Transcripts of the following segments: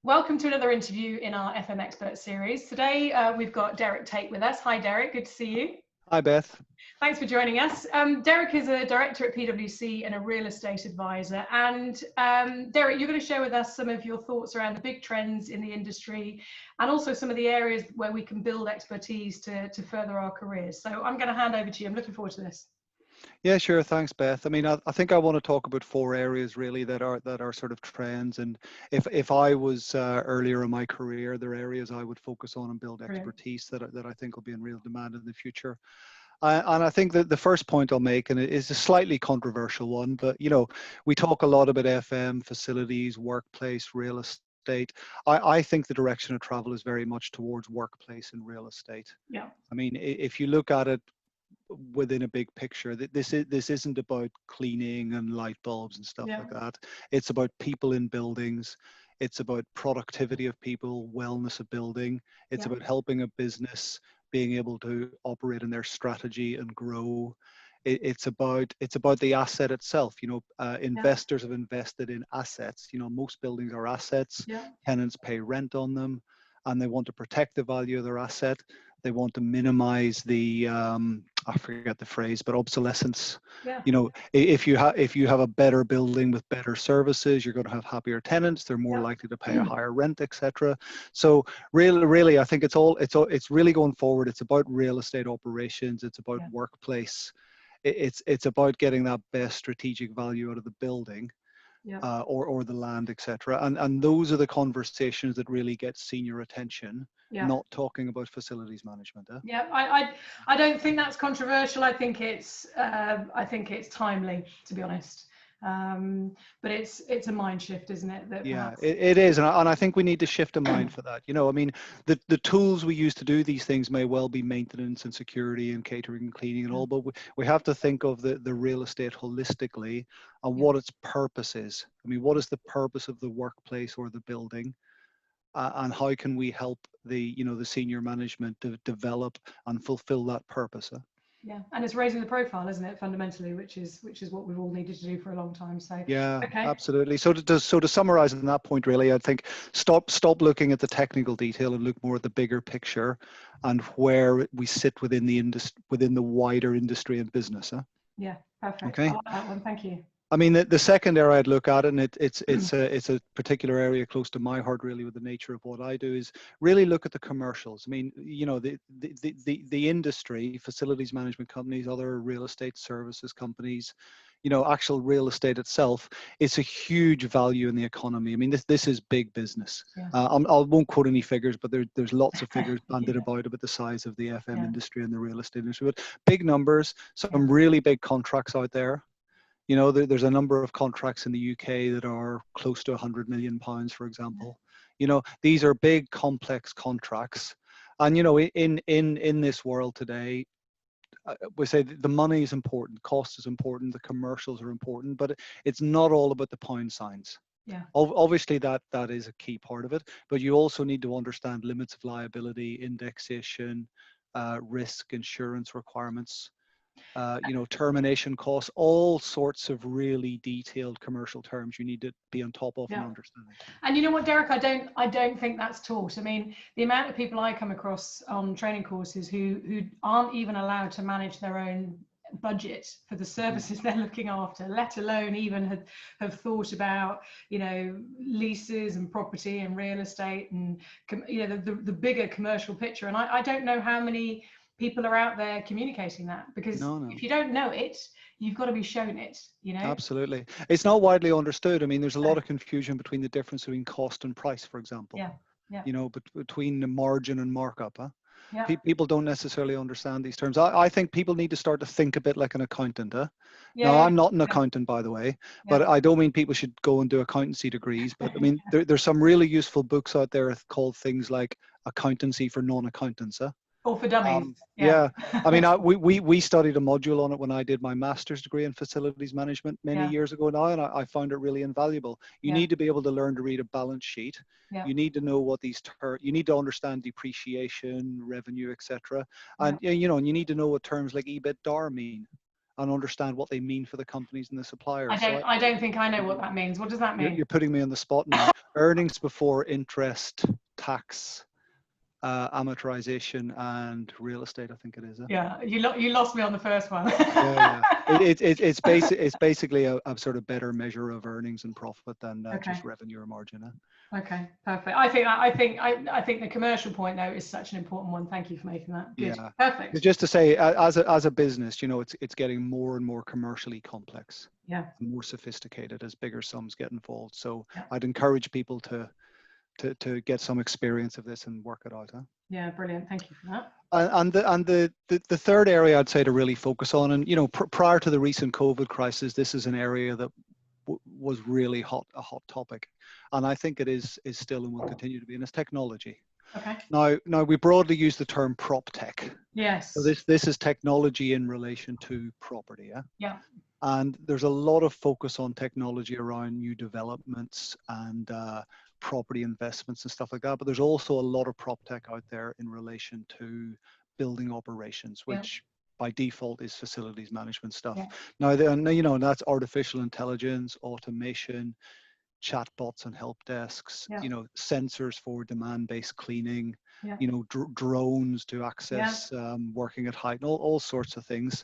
Welcome to another interview in our FM Expert series. Today we've got Derrick Tate with us. Hi Derrick, good to see you. Hi Beth. Thanks for joining us. Derrick is a director at PwC and a real estate advisor. And Derrick, you're going to share with us some of your thoughts around the big trends in the industry and also some of the areas where we can build expertise to further our careers. So I'm going to hand over to you. I'm looking forward to this. Yeah, sure. Thanks, Beth. I mean, I think I want to talk about four areas really that are sort of trends. And if I was earlier in my career, there are areas I would focus on and build expertise that I think will be in real demand in the future. And I think that the first point I'll make, and it is a slightly controversial one, but you know, we talk a lot about FM, facilities, workplace, real estate. I think the direction of travel is very much towards workplace and real estate. Yeah. I mean, if you look at it within a big picture, that this isn't about cleaning and light bulbs and stuff like that. It's about people in buildings. It's about productivity of people, wellness of building. It's about helping a business being able to operate in their strategy and grow. It's about the asset itself. You know, investors have invested in assets. You know, most buildings are assets. Tenants pay rent on them, and they want to protect the value of their asset. They want to minimize the I forget the phrase, but obsolescence. You know, if you have a better building with better services, you're going to have happier tenants. They're more likely to pay a higher rent, etc. So really, I think it's really going forward. It's about real estate operations. It's about workplace. It's about getting that best strategic value out of the building. Or the land, etc. And those are the conversations that really get senior attention, not talking about facilities management. Yeah, I don't think that's controversial. I think it's timely, to be honest. But it's a mind shift, isn't it? That it is, and I think we need to shift a mind for that. You know, I mean, the tools we use to do these things may well be maintenance and security and catering and cleaning and all, but we have to think of the real estate holistically and what its purpose is. I mean, what is the purpose of the workplace or the building, and how can we help the senior management to develop and fulfill that purpose? Yeah, and it's raising the profile, isn't it, fundamentally, which is what we've all needed to do for a long time. So absolutely. So to summarize on that point, really, I think stop looking at the technical detail and look more at the bigger picture and where we sit within the wider industry and business. Yeah, perfect. Okay. I like that one. Thank you. I mean, the second area I'd look at, and it's a particular area close to my heart, really, with the nature of what I do, is really look at the commercials. I mean, you know, the industry, facilities management companies, other real estate services companies, you know, actual real estate itself, it's a huge value in the economy. I mean, this is big business. I won't quote any figures, but there's lots of figures bandied about the size of the FM industry and the real estate industry. But big numbers, some really big contracts out there. You know, there's a number of contracts in the UK that are close to £100 million, for example. You know, these are big, complex contracts. And, you know, in this world today, we say the money is important, cost is important, the commercials are important, but it's not all about the pound signs. Obviously, that is a key part of it, but you also need to understand limits of liability, indexation, risk, insurance requirements. You know, termination costs, all sorts of really detailed commercial terms you need to be on top of and understand. And you know what, Derrick, I don't think that's taught. I mean, the amount of people I come across on training courses who aren't even allowed to manage their own budget for the services they're looking after, let alone even have thought about, you know, leases and property and real estate and, you know, the bigger commercial picture. And I don't know how many people are out there communicating that, because if you don't know it, you've got to be shown it, you know. Absolutely. It's not widely understood. I mean, there's a lot of confusion between the difference between cost and price, for example. You know, between the margin and markup. People don't necessarily understand these terms. I think people need to start to think a bit like an accountant. Now, I'm not an accountant, by the way, but I don't mean people should go and do accountancy degrees. But I mean, there's some really useful books out there called things like Accountancy for Non-Accountants. Or for dummies. I mean, we studied a module on it when I did my master's degree in facilities management many years ago now, and I found it really invaluable. You need to be able to learn to read a balance sheet. You need to know what these you need to understand depreciation, revenue, etc. And you know, and you need to know what terms like EBITDA mean. and understand what they mean for the companies and the suppliers. I don't think I know what that means. What does that mean? You're putting me on the spot now. Earnings before interest, tax, amortization, and real estate, I think it is. Yeah, you lost me on the first one. Yeah. It's basically a sort of better measure of earnings and profit than just revenue or margin. Okay, perfect. I think the commercial point though is such an important one. Thank you for making that. Good. Yeah. Perfect. Just to say, as a business, it's getting more and more commercially complex. Yeah. And more sophisticated as bigger sums get involved. So I'd encourage people to get some experience of this and work it out. Yeah, brilliant. Thank you for that. And the third area I'd say to really focus on, and prior to the recent COVID crisis, this is an area that was really a hot topic, and I think it is still and will continue to be, and it's technology. Okay. Now we broadly use the term prop tech. Yes. So this is technology in relation to property. Yeah. And there's a lot of focus on technology around new developments and property investments and stuff like that. But there's also a lot of prop tech out there in relation to building operations, which by default is facilities management stuff. Now, that's artificial intelligence, automation, chatbots and help desks, sensors for demand-based cleaning, drones to access working at height, and all sorts of things.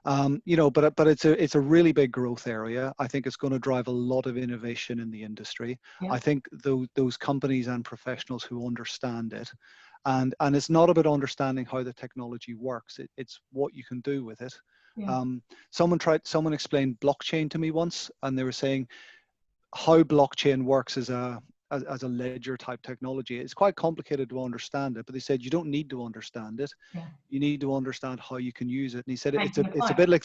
But it's a really big growth area. I think it's going to drive a lot of innovation in the industry. I think those companies and professionals who understand it, and it's not about understanding how the technology works. It's what you can do with it. Someone explained blockchain to me once, and they were saying how blockchain works as a ledger type technology. It's quite complicated to understand it, but they said you don't need to understand it. You need to understand how you can use it. And he said it's a bit like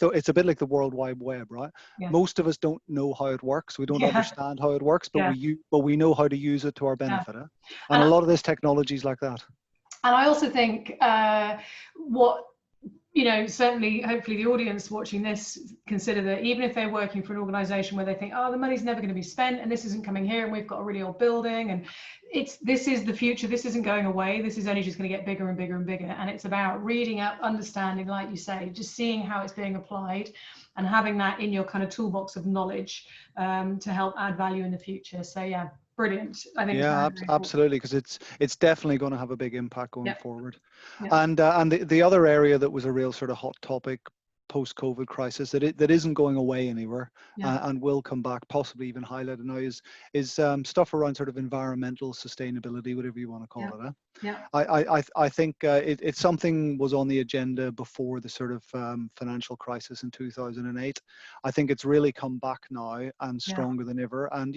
the World Wide Web, right? Most of us don't know how it works. We don't understand how it works, but we know how to use it to our benefit. And a lot of this technology is like that. And I also think certainly, hopefully the audience watching this consider that even if they're working for an organization where they think, oh, the money's never going to be spent and this isn't coming here and we've got a really old building and this is the future, this isn't going away, this is only just going to get bigger and bigger and bigger. And it's about reading up, understanding, like you say, just seeing how it's being applied and having that in your kind of toolbox of knowledge to help add value in the future. So yeah, brilliant. I think absolutely, because it's definitely going to have a big impact going forward. And the other area that was a real sort of hot topic post-COVID crisis that isn't going away anywhere and will come back, possibly even highlighted now, is stuff around sort of environmental sustainability, whatever you want to call it. I think it's something was on the agenda before the sort of financial crisis in 2008. I think it's really come back now and stronger than ever. And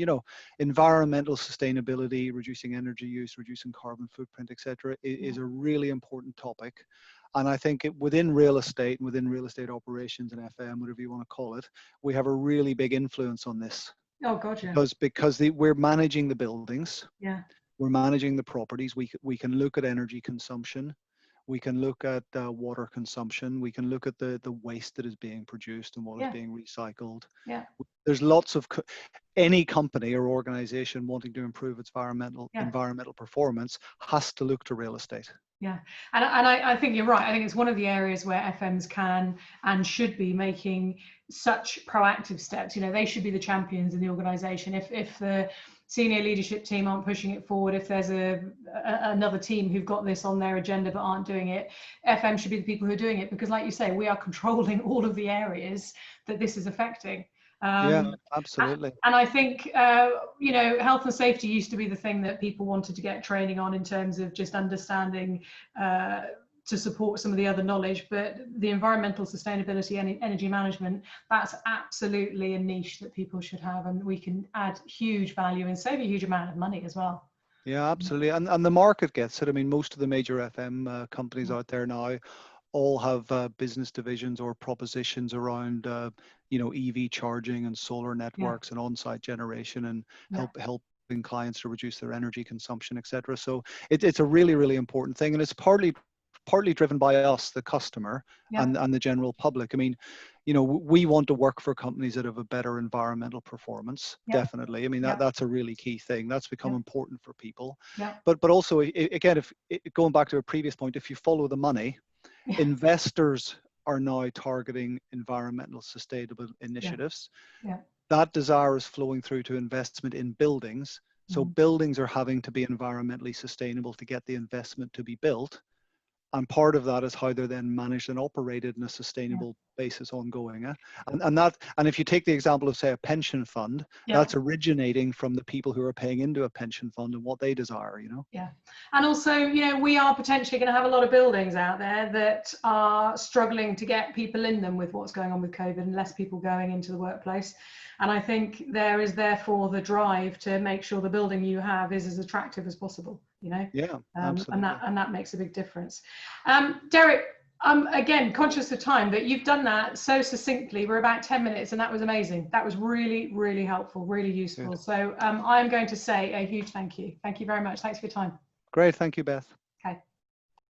environmental sustainability, reducing energy use, reducing carbon footprint, etc., is a really important topic. And I think within real estate and within real estate operations and FM, whatever you want to call it, we have a really big influence on this. Oh, gotcha. Because we're managing the buildings. Yeah. We're managing the properties. We can look at energy consumption. We can look at water consumption. We can look at the waste that is being produced and what is being recycled. Yeah. There's lots of any company or organization wanting to improve its environmental performance has to look to real estate. Yeah, and I think you're right. I think it's one of the areas where FMs can and should be making such proactive steps. They should be the champions in the organization. If the senior leadership team aren't pushing it forward, if there's another team who've got this on their agenda but aren't doing it, FM should be the people who are doing it, because like you say, we are controlling all of the areas that this is affecting. Absolutely. And I think, health and safety used to be the thing that people wanted to get training on in terms of just understanding to support some of the other knowledge, but the environmental sustainability and energy management, that's absolutely a niche that people should have, and we can add huge value and save a huge amount of money as well. Yeah, absolutely. And the market gets it. I mean, most of the major FM companies out there now all have business divisions or propositions around EV charging and solar networks and on-site generation and helping clients to reduce their energy consumption, etc. So it's a really, really important thing, and it's partly driven by us, the customer, and the general public. I mean, we want to work for companies that have a better environmental performance. Definitely. I mean, that's a really key thing. That's become important for people. But also, again, if going back to a previous point, if you follow the money, investors are now targeting environmental sustainable initiatives. Yeah. That desire is flowing through to investment in buildings. So buildings are having to be environmentally sustainable to get the investment to be built. And part of that is how they're then managed and operated in a sustainable basis ongoing. And if you take the example of, say, a pension fund, that's originating from the people who are paying into a pension fund and what they desire, you know? Yeah. And also, you know, we are potentially going to have a lot of buildings out there that are struggling to get people in them with what's going on with COVID and less people going into the workplace. And I think there is therefore the drive to make sure the building you have is as attractive as possible, you know? Yeah, absolutely. And that makes a big difference. Derrick, I'm again conscious of time, but you've done that so succinctly. We're about 10 minutes and that was amazing. That was really, really helpful, really useful. Good. So I'm going to say a huge thank you. Thank you very much. Thanks for your time. Great. Thank you, Beth.